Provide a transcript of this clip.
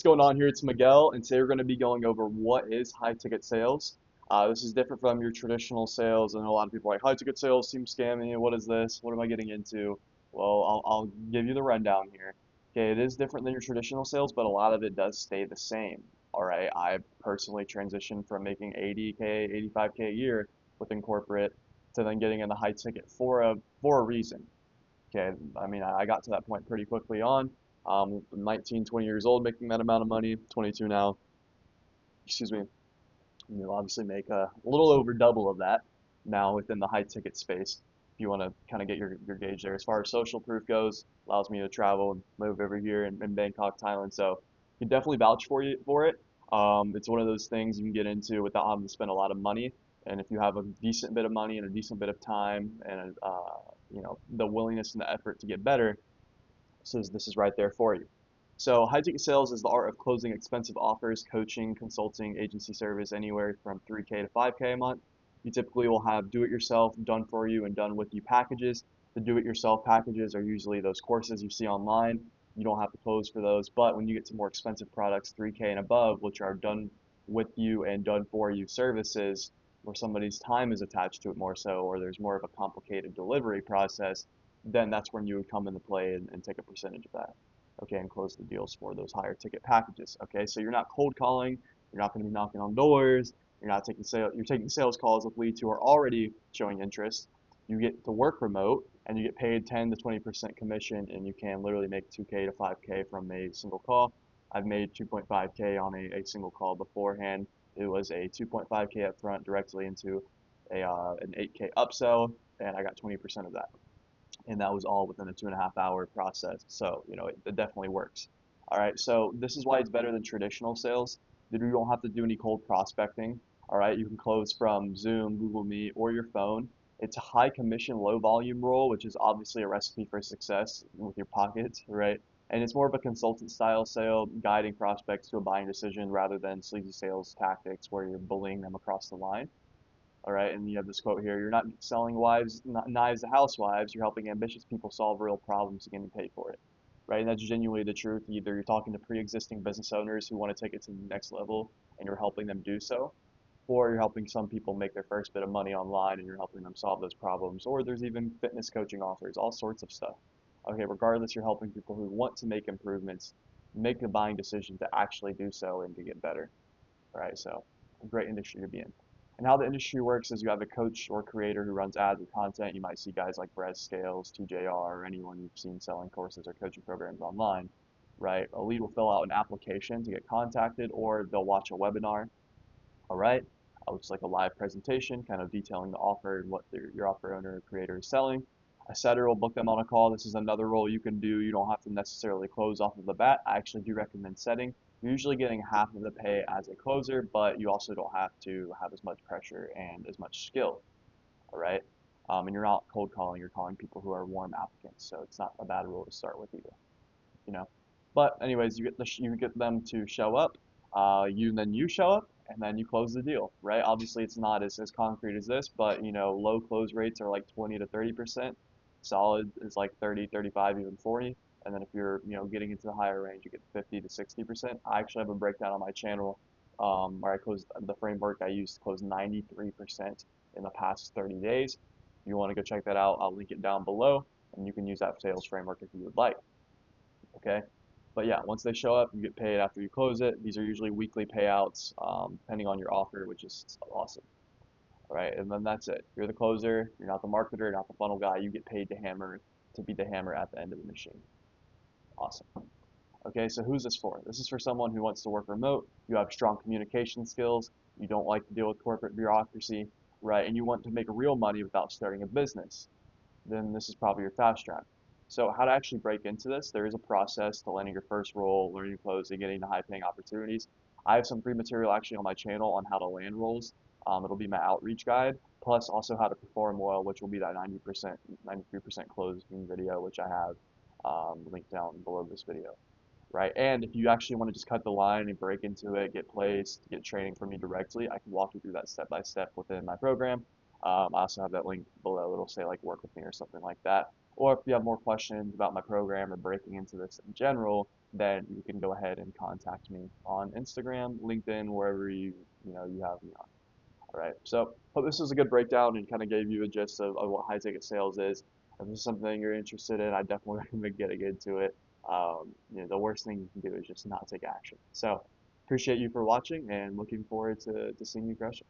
What's going on here? It's Miguel, and today we're going to be going over what is high ticket sales. This is different from your traditional sales. I know a lot of people are like, high ticket sales seems scammy. What is this? What am I getting into? Well, I'll give you the rundown here. Okay, it is different than your traditional sales, but a lot of it does stay the same. All right, I personally transitioned from making 80K, 85K a year within corporate to then getting in the high ticket for a reason. Okay, I mean, I got to that point pretty quickly on. 19, 20 years old, making that amount of money. 22 now, excuse me. You'll obviously make a little over double of that now within the high ticket space. If you want to kind of get your gauge there. As far as social proof goes, allows me to travel and live over here in Bangkok, Thailand. So you can definitely vouch for it. It's one of those things you can get into without having to spend a lot of money. And if you have a decent bit of money and a decent bit of time and the willingness and the effort to get better, so this is right there for you. So high ticket sales is the art of closing expensive offers, coaching, consulting, agency service, anywhere from 3K to 5K a month. You typically will have do-it-yourself, done for you, and done with you packages. The do-it-yourself packages are usually those courses you see online. You don't have to close for those, but when you get to more expensive products, 3K and above, which are done with you and done for you services, where somebody's time is attached to it more so, or there's more of a complicated delivery process, then that's when you would come into play and take a percentage of that. Okay, and close the deals for those higher ticket packages. Okay, so you're not cold calling, you're not going to be knocking on doors, you're taking sales calls with leads who are already showing interest. You get to work remote and you get paid 10 to 20% commission, and you can literally make 2K to 5K from a single call. I've made 2.5K on a single call beforehand. It was a 2.5K up front directly into an 8K upsell, and I got 20% of that, and that was all within a 2.5 hour process. So, it definitely works. All right, so this is why it's better than traditional sales. You don't have to do any cold prospecting. All right, you can close from Zoom, Google Meet, or your phone. It's a high commission, low volume role, which is obviously a recipe for success with your pockets, right? And it's more of a consultant style sale, guiding prospects to a buying decision rather than sleazy sales tactics where you're bullying them across the line. All right, and you have this quote here: "You're not selling knives to housewives. You're helping ambitious people solve real problems and getting paid for it." Right, and that's genuinely the truth. Either you're talking to pre-existing business owners who want to take it to the next level, and you're helping them do so, or you're helping some people make their first bit of money online, and you're helping them solve those problems. Or there's even fitness coaching offers, all sorts of stuff. Okay, regardless, you're helping people who want to make improvements, make the buying decision to actually do so and to get better. All right, so a great industry to be in. And how the industry works is you have a coach or creator who runs ads or content. You might see guys like Brez Scales, TJR, or anyone you've seen selling courses or coaching programs online, right? A lead will fill out an application to get contacted, or they'll watch a webinar, all right? Which is like a live presentation, kind of detailing the offer and what your offer owner or creator is selling. A setter will book them on a call. This is another role you can do. You don't have to necessarily close off of the bat. I actually do recommend setting. You're usually getting half of the pay as a closer, but you also don't have to have as much pressure and as much skill, all right? And you're not cold calling, you're calling people who are warm applicants, so it's not a bad role to start with either, you know. But anyways, you get them to show up, you show up, and then you close the deal, right? Obviously, it's not as concrete as this, but low close rates are like 20 to 30%. Solid is like 30, 35, even 40. And then if you're getting into the higher range, you get 50 to 60%. I actually have a breakdown on my channel where I closed the framework I used to close 93% in the past 30 days. If you want to go check that out, I'll link it down below, and you can use that sales framework if you would like. Okay. But yeah, once they show up, you get paid after you close it. These are usually weekly payouts, depending on your offer, which is awesome. All right, and then that's it. You're the closer. You're not the marketer, not the funnel guy. You get paid to be the hammer at the end of the machine. Awesome. Okay, so who's this for? This is for someone who wants to work remote. You have strong communication skills. You don't like to deal with corporate bureaucracy, right? And you want to make real money without starting a business. Then this is probably your fast track. So how to actually break into this, there is a process to landing your first role, learning clothes, and getting to high paying opportunities. I have some free material actually on my channel on how to land roles. It'll be my outreach guide, plus also how to perform well, which will be that 90%, 93% closing video, which I have linked down below this video, right? And if you actually want to just cut the line and break into it, get placed, get training from me directly, I can walk you through that step by step within my program. I also have that link below. It'll say like work with me or something like that. Or if you have more questions about my program or breaking into this in general, then you can go ahead and contact me on Instagram, LinkedIn, wherever you have me on. All right. So hope this was a good breakdown and kind of gave you a gist of what high ticket sales is. If this is something you're interested in, I definitely recommend getting into it. The worst thing you can do is just not take action. So appreciate you for watching and looking forward to seeing you crush it.